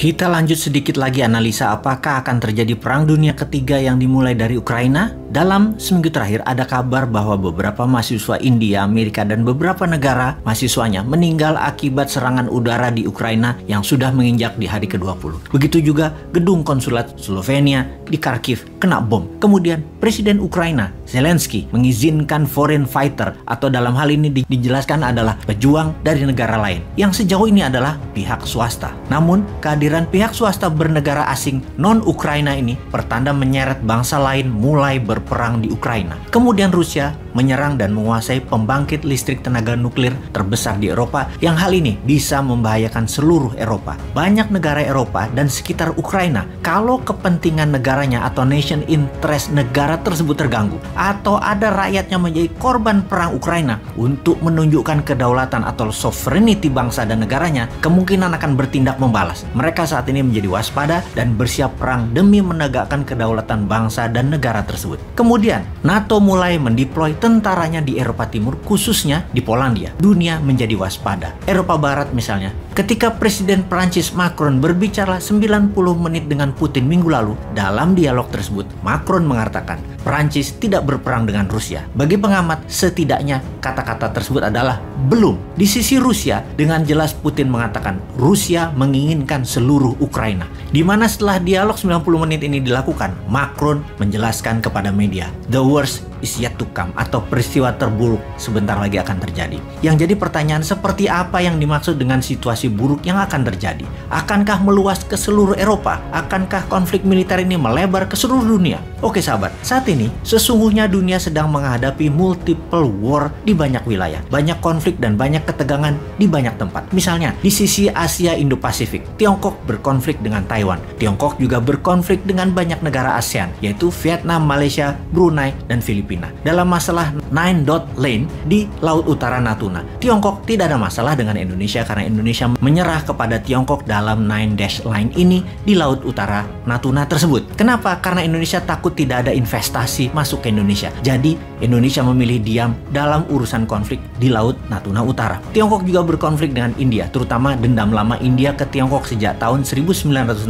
Kita lanjut sedikit lagi analisa apakah akan terjadi Perang Dunia Ketiga yang dimulai dari Ukraina. Dalam seminggu terakhir ada kabar bahwa beberapa mahasiswa India, Amerika, dan beberapa negara mahasiswanya meninggal akibat serangan udara di Ukraina yang sudah menginjak di hari ke-20. Begitu juga gedung konsulat Slovenia di Kharkiv kena bom. Kemudian Presiden Ukraina Zelensky mengizinkan foreign fighter, atau dalam hal ini dijelaskan adalah pejuang dari negara lain, yang sejauh ini adalah pihak swasta. Namun kehadiran pihak swasta bernegara asing non-Ukraina ini pertanda menyeret bangsa lain mulai berperang di Ukraina. Kemudian Rusia menyerang dan menguasai pembangkit listrik tenaga nuklir terbesar di Eropa, yang hal ini bisa membahayakan seluruh Eropa. Banyak negara Eropa dan sekitar Ukraina, kalau kepentingan negaranya atau nation interest negara tersebut terganggu, atau ada rakyatnya menjadi korban perang Ukraina, untuk menunjukkan kedaulatan atau sovereignty bangsa dan negaranya, kemungkinan akan bertindak membalas. Mereka saat ini menjadi waspada dan bersiap perang demi menegakkan kedaulatan bangsa dan negara tersebut. Kemudian NATO mulai mendeploy tentaranya di Eropa Timur, khususnya di Polandia. Dunia menjadi waspada. Eropa Barat misalnya, ketika Presiden Prancis Macron berbicara 90 menit dengan Putin minggu lalu, dalam dialog tersebut Macron mengatakan Prancis tidak berperang dengan Rusia. Bagi pengamat, setidaknya kata-kata tersebut adalah belum. Di sisi Rusia, dengan jelas Putin mengatakan Rusia menginginkan seluruh Ukraina. Di mana setelah dialog 90 menit ini dilakukan, Macron menjelaskan kepada media, the worst is yet to come, atau peristiwa terburuk sebentar lagi akan terjadi. Yang jadi pertanyaan, seperti apa yang dimaksud dengan situasi buruk yang akan terjadi? Akankah meluas ke seluruh Eropa? Akankah konflik militer ini melebar ke seluruh dunia? Oke sahabat, saat ini sesungguhnya dunia sedang menghadapi multiple war di banyak wilayah. Banyak konflik dan banyak ketegangan di banyak tempat. Misalnya di sisi Asia Indo-Pasifik, Tiongkok berkonflik dengan Taiwan. Tiongkok juga berkonflik dengan banyak negara ASEAN, yaitu Vietnam, Malaysia, Brunei, dan Filipina. Dalam masalah Nine Dot Line di Laut Utara Natuna, Tiongkok tidak ada masalah dengan Indonesia karena Indonesia menyerah kepada Tiongkok dalam Nine Dash Line ini di Laut Utara Natuna tersebut. Kenapa? Karena Indonesia takut tidak ada investasi masuk ke Indonesia. Jadi Indonesia memilih diam dalam urusan konflik di Laut Natuna Utara. Tiongkok juga berkonflik dengan India, terutama dendam lama India ke Tiongkok sejak tahun 1962.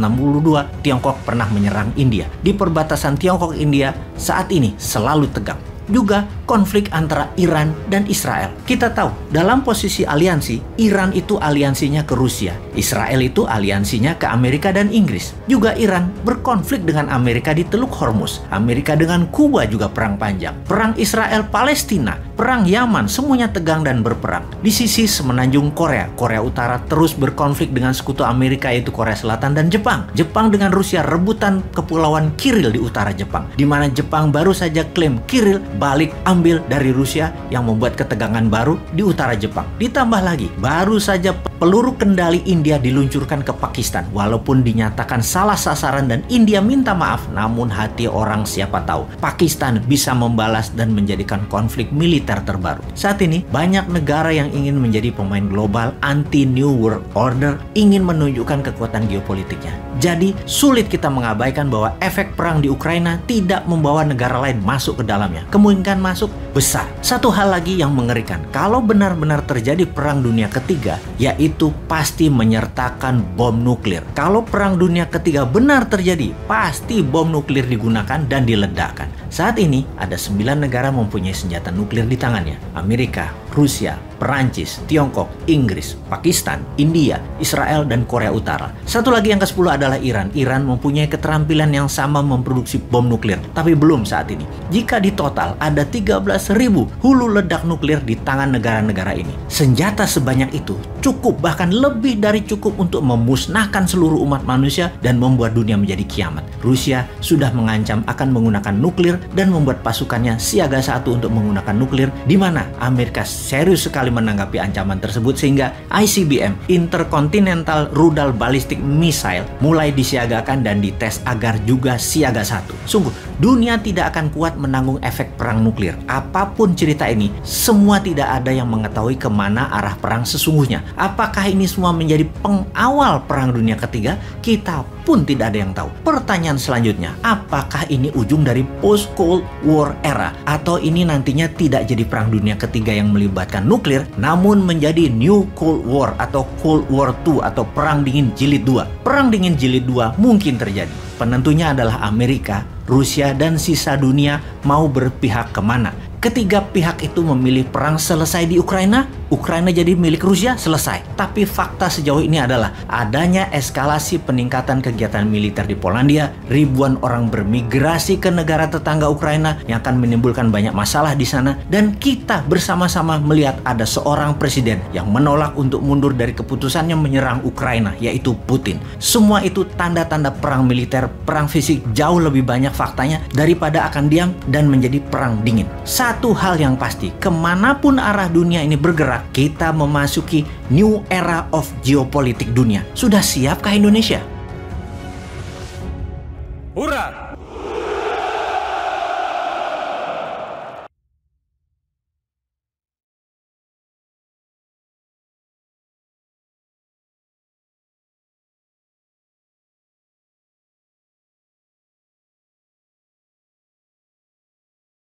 Tiongkok pernah menyerang India. Di perbatasan Tiongkok-India saat ini selalu tegang. Juga konflik antara Iran dan Israel. Kita tahu, dalam posisi aliansi, Iran itu aliansinya ke Rusia, Israel itu aliansinya ke Amerika dan Inggris. Juga Iran berkonflik dengan Amerika di Teluk Hormuz. Amerika dengan Kuba juga perang panjang. Perang Israel-Palestina, perang Yaman, semuanya tegang dan berperang. Di sisi semenanjung Korea, Korea Utara terus berkonflik dengan sekutu Amerika yaitu Korea Selatan dan Jepang. Jepang dengan Rusia rebutan kepulauan Kiril di utara Jepang, di mana Jepang baru saja klaim Kiril balik ambil dari Rusia, yang membuat ketegangan baru di utara Jepang. Ditambah lagi, baru saja peluru kendali India diluncurkan ke Pakistan. Walaupun dinyatakan salah sasaran dan India minta maaf, namun hati orang siapa tahu Pakistan bisa membalas dan menjadikan konflik militer terbaru. Saat ini banyak negara yang ingin menjadi pemain global anti New World Order, ingin menunjukkan kekuatan geopolitiknya. Jadi sulit kita mengabaikan bahwa efek perang di Ukraina tidak membawa negara lain masuk ke dalamnya. Kemungkinan masuk besar. Satu hal lagi yang mengerikan, kalau benar-benar terjadi perang dunia ketiga, yaitu pasti menyertakan bom nuklir. Kalau perang dunia ketiga benar terjadi, pasti bom nuklir digunakan dan diledakkan. Saat ini ada 9 negara mempunyai senjata nuklir di tangannya. Amerika, Rusia, Perancis, Tiongkok, Inggris, Pakistan, India, Israel, dan Korea Utara. Satu lagi yang ke-10 adalah Iran. Iran mempunyai keterampilan yang sama memproduksi bom nuklir, tapi belum saat ini. Jika di total ada 13.000 hulu ledak nuklir di tangan negara-negara ini. Senjata sebanyak itu cukup, bahkan lebih dari cukup untuk memusnahkan seluruh umat manusia dan membuat dunia menjadi kiamat. Rusia sudah mengancam akan menggunakan nuklir dan membuat pasukannya siaga 1 untuk menggunakan nuklir, di mana Amerika serius sekali menanggapi ancaman tersebut sehingga ICBM, Intercontinental Rudal Ballistic Missile, mulai disiagakan dan dites agar juga siaga 1. Sungguh, Dunia tidak akan kuat menanggung efek perang nuklir. Apapun cerita ini, semua tidak ada yang mengetahui kemana arah perang sesungguhnya. Apakah ini semua menjadi pengawal perang dunia ketiga? Kita pun tidak ada yang tahu. Pertanyaan selanjutnya, apakah ini ujung dari post-Cold War era? Atau ini nantinya tidak jadi perang dunia ketiga yang melibatkan nuklir, namun menjadi New Cold War atau Cold War II atau Perang Dingin Jilid 2. Perang Dingin Jilid 2 mungkin terjadi. Penentunya adalah Amerika, Rusia, dan sisa dunia mau berpihak kemana. Ketiga pihak itu memilih perang selesai di Ukraina, Ukraina jadi milik Rusia, selesai. Tapi fakta sejauh ini adalah adanya eskalasi peningkatan kegiatan militer di Polandia, ribuan orang bermigrasi ke negara tetangga Ukraina yang akan menimbulkan banyak masalah di sana, dan kita bersama-sama melihat ada seorang presiden yang menolak untuk mundur dari keputusannya menyerang Ukraina, yaitu Putin. Semua itu tanda-tanda perang militer, perang fisik jauh lebih banyak faktanya daripada akan diam dan menjadi perang dingin. Satu hal yang pasti, kemanapun arah dunia ini bergerak, kita memasuki new era of geopolitik dunia. Sudah siapkah Indonesia?